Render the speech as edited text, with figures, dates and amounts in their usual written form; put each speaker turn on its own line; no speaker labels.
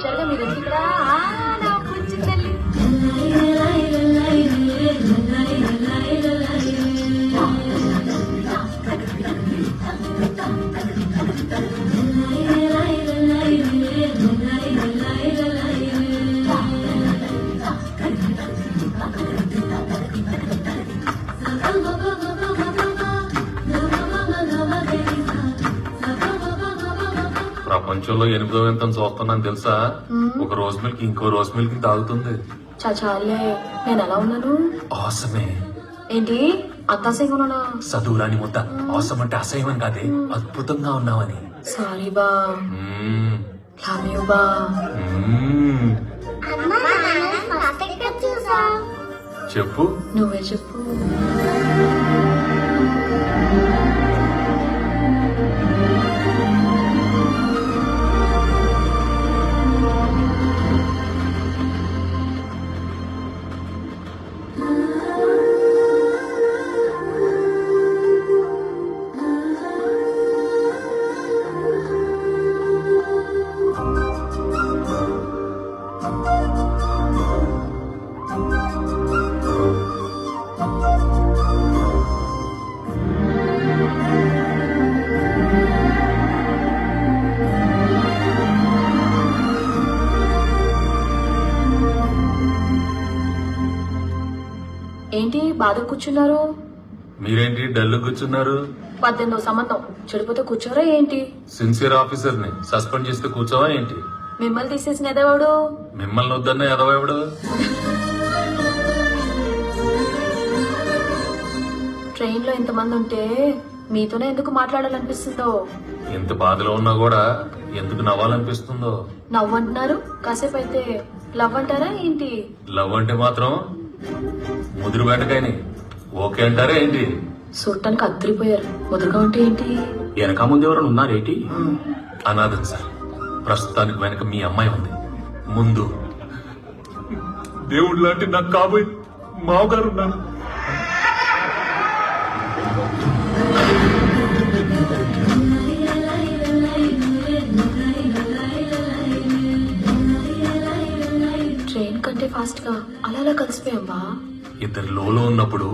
వచ్చారుగా మీరు ఇక్కడ నా బుజ్జి తల్లి.
ప్రపంచంలో 8వ వింతను చూస్తున్నాను తెలుసా? ఒక రోజు మిల్క్ ఇంకో రోజు మిల్క్ తాగుతుంది.
చాలే నేను ఎలా ఉన్నాను?
ఆసమే.
ఏంటి అంత అసహ్యంగా ఉన్నానా?
చదువురాని ముద్ద ఆసం అంటే అసహ్యం కాదే, అద్భుతంగా ఉన్నావని.
సారీ బా. లవ్ యూ బా.
చెప్పు.
నువ్వే చెప్పు. ఏంటి బాధ కూర్చున్నారు?
మీరేంటి డల్ కూర్చున్నారు?
18వ సంబంధం చెడిపోతే కూర్చోరా ఏంటి?
సిన్సియర్ ఆఫీసర్ ని సస్పెండ్ చేస్తే కూర్చోవా ఏంటి?
మిమ్మల్ని తీసేసిన ఎదవాడు?
మిమ్మల్ని వద్దన్న ఎదవెవడు?
ట్రైన్ లో ఇంతమంది ఉంటే మీతోనే ఎందుకు మాట్లాడాలనిపిస్తుందో?
ఎంత బాధలో ఉన్నా కూడా ఎందుకు నవ్వాలనిపిస్తుందో?
నవ్వు అంటున్నారు, కాసేపు అయితే లవ్ అంటారా ఏంటి?
లవ్ అంటే మాత్రం ముదురు బెండకాయని ఓకే అంటారా ఏంటి?
చూడటానికి అద్దరిపోయారు, ముదురుగా ఉంటే ఏంటి?
వెనక ముందు ఎవరైనా ఉన్నారేంటి? అనాథం సార్. ప్రస్తుతానికి వెనక మీ అమ్మాయి ఉంది, ముందు దేవుడు లాంటి నాకు కాబోయే మావగారు ఉన్నారు.
ట్రైన్ కంటే ఫాస్ట్ గా అలా కలిసిపోయాం బా.
ఇద్దరు లోలో ఉన్నప్పుడు